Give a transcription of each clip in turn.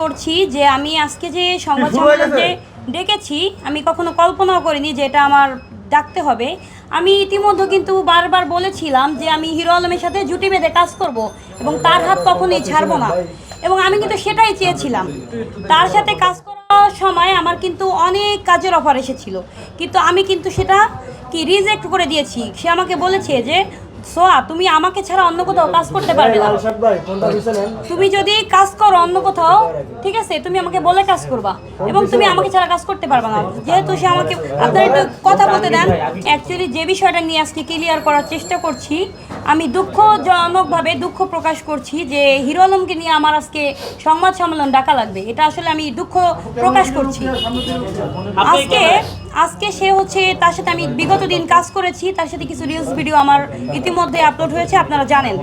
করছি যে আমি আজকে যে সংবাদ সম্মেলনে ডেকেছি আমি কখনো কল্পনাও করিনি যে এটা আমার ডাকতে হবে। আমি ইতিমধ্যে কিন্তু বারবার বলেছিলাম যে আমি হিরো আলমের সাথে জুটি বেঁধে কাজ করব এবং তার হাত কখনোই ছাড়বো না, এবং আমি কিন্তু সেটাই চেয়েছিলাম। তার সাথে কাজ করার সময় আমার কিন্তু অনেক কাজের অফার এসেছিল, কিন্তু আমি কিন্তু সেটা রিজেক্ট করে দিয়েছি। সে আমাকে বলেছে যে সোয়া, তুমি আমাকে ছাড়া অন্য কোথাও কাজ করতে পারবে না, তুমি যদি কাজ করো অন্য কোথাও, ঠিক আছে, তুমি আমাকে বলে কাজ করবা এবং তুমি আমাকে ছাড়া কাজ করতে পারবে না। যেহেতু সে আমাকে, আপনারা একটু কথা বলতে দেন। অ্যাকচুয়ালি যে বিষয়টা নিয়ে আজকে ক্লিয়ার করার চেষ্টা করছি, আমি দুঃখজনকভাবে দুঃখ প্রকাশ করছি যে হিরো আলমকে নিয়ে আমার আজকে সংবাদ সম্মেলন ডাকা লাগবে। এটা আসলে আমি দুঃখ প্রকাশ করছি। আজকে সে হচ্ছে, তার সাথে আমি বিগত দিন কাজ করেছি, তার সাথে কিছু রিলস ভিডিও আমার ইতিমধ্যে আপলোড হয়েছে, আপনারা জানেন।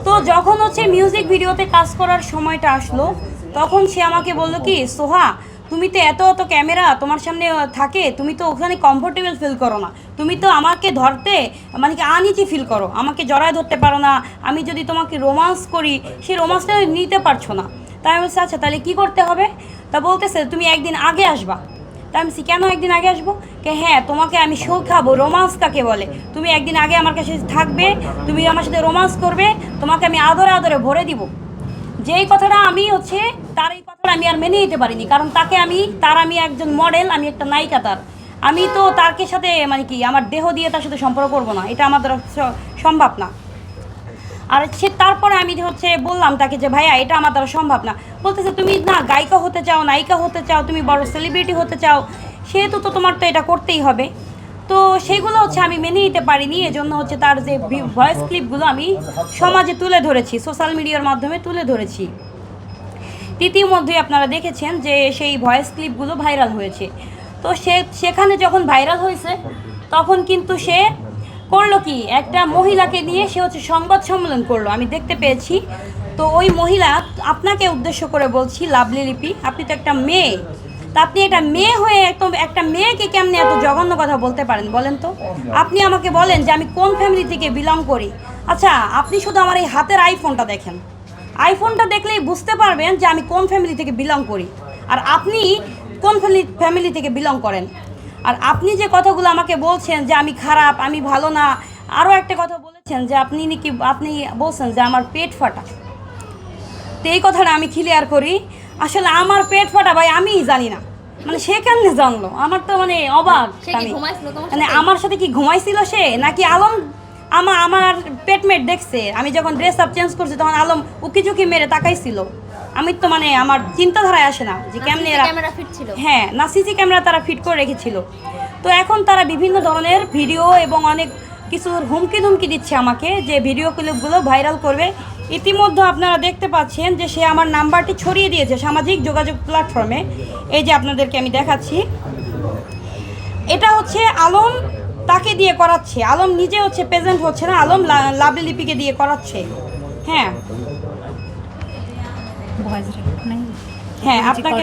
তো যখন হচ্ছে মিউজিক ভিডিওতে কাজ করার সময়টা আসলো, তখন সে আমাকে বললো কি, সোহা তুমি তো এত ক্যামেরা তোমার সামনে থাকে, তুমি তো ওখানে কমফোর্টেবল ফিল করো না, তুমি তো আমাকে ধরতে মানে কি আনইজি ফিল করো, আমাকে জড়ায় ধরতে পারো না, আমি যদি তোমাকে রোমান্স করি সেই রোমান্সটা নিতে পারছো না। তাই আমি বলছি আচ্ছা তাহলে কী করতে হবে। তা বলতেছে তুমি একদিন আগে আসবা। তা আমি কেন একদিন আগে আসবো? কে হ্যাঁ, তোমাকে আমি শেখাবো রোমান্স কাকে বলে, তুমি একদিন আগে আমার কাছে থাকবে, তুমি আমার সাথে রোমান্স করবে, তোমাকে আমি আদরে আদরে ভরে দিব। যেই কথাটা আমি হচ্ছে, তার এই কথাটা আমি আর মেনে নিতে পারিনি, কারণ আমি একজন মডেল, আমি একটা নায়িকা, আমি তো তারকে সাথে মানে কি আমার দেহ দিয়ে তার সাথে সম্পর্ক করবো না, এটা আমার দ্বারা সম্ভব না। আর সে তারপরে আমি হচ্ছে বললাম তাকে যে ভাইয়া এটা আমার দ্বারা সম্ভব না। বলতেছে তুমি না গায়িকা হতে চাও, নায়িকা হতে চাও, তুমি বড় সেলিব্রিটি হতে চাও, সেহেতু তো তোমার তো এটা করতেই হবে। তো সেইগুলো হচ্ছে আমি মেনে নিতে পারিনি, এজন্য হচ্ছে তার যে ভয়েস ক্লিপগুলো আমি সমাজে তুলে ধরেছি, সোশ্যাল মিডিয়ার মাধ্যমে তুলে ধরেছি। ইতিমধ্যে আপনারা দেখেছেন যে সেই ভয়েস ক্লিপগুলো ভাইরাল হয়েছে। তো সেখানে যখন ভাইরাল হয়েছে, তখন কিন্তু সে করলো কি, একটা মহিলাকে নিয়ে সে হচ্ছে সংবাদ সম্মেলন করলো, আমি দেখতে পেয়েছি। তো ওই মহিলা, আপনাকে উদ্দেশ্য করে বলছি লাভলি লিপি, আপনি তো একটা মেয়ে, তা আপনি একটা মেয়ে হয়ে একদম একটা মেয়েকে কেমনে এত জঘন্য কথা বলতে পারেন বলেন তো? আপনি আমাকে বলেন যে আমি কোন ফ্যামিলি থেকে বিলং করি। আচ্ছা, আপনি শুধু আমার এই হাতের আইফোনটা দেখেন, আইফোনটা দেখলেই বুঝতে পারবেন যে আমি কোন ফ্যামিলি থেকে বিলং করি, আর আপনি কোন ফ্যামিলি থেকে বিলং করেন। আর আপনি যে কথাগুলো আমাকে বলছেন যে আমি খারাপ, আমি ভালো না, আরও একটা কথা বলেছেন যে আপনি বলছেন যে আমার পেট ফাটা। তো এই কথাটা আমি ক্লিয়ার করি, আসলে আমার পেট ফাটা ভাই আমিই জানি না, মানে সে কেমনে জানলো, আমার তো মানে অবাক। মানে আমার সাথে কি ঘুমাইছিল সে, নাকি আলম আমার পেটমেট দেখছে, আমি যখন ড্রেস আপ চেঞ্জ করছি তখন আলম উকি ঝুঁকি মেরে তাকাইছিল। আমি তো মানে আমার চিন্তাধারায় আসে না যে কেমনে এরা, হ্যাঁ না সিসি ক্যামেরা তারা ফিট করে রেখেছিল। তো এখন তারা বিভিন্ন ধরনের ভিডিও এবং অনেক কিছু হুমকি ধুমকি দিচ্ছে আমাকে যে ভিডিও ক্লিপগুলো ভাইরাল করবে। ইতিমধ্যে আপনারা দেখতে পাচ্ছেন যে সে আমার নাম্বারটি ছড়িয়ে দিয়েছে সামাজিক যোগাযোগ প্ল্যাটফর্মে। এই যে আপনাদেরকে আমি দেখাচ্ছি, এটা হচ্ছে আলম তাকে দিয়ে করাচ্ছে, আলম নিজে হচ্ছে প্রেজেন্ট হচ্ছে না, আলম লাভলি লিপিকে দিয়ে করাচ্ছে। হ্যাঁ হ্যাঁ, আপনাকে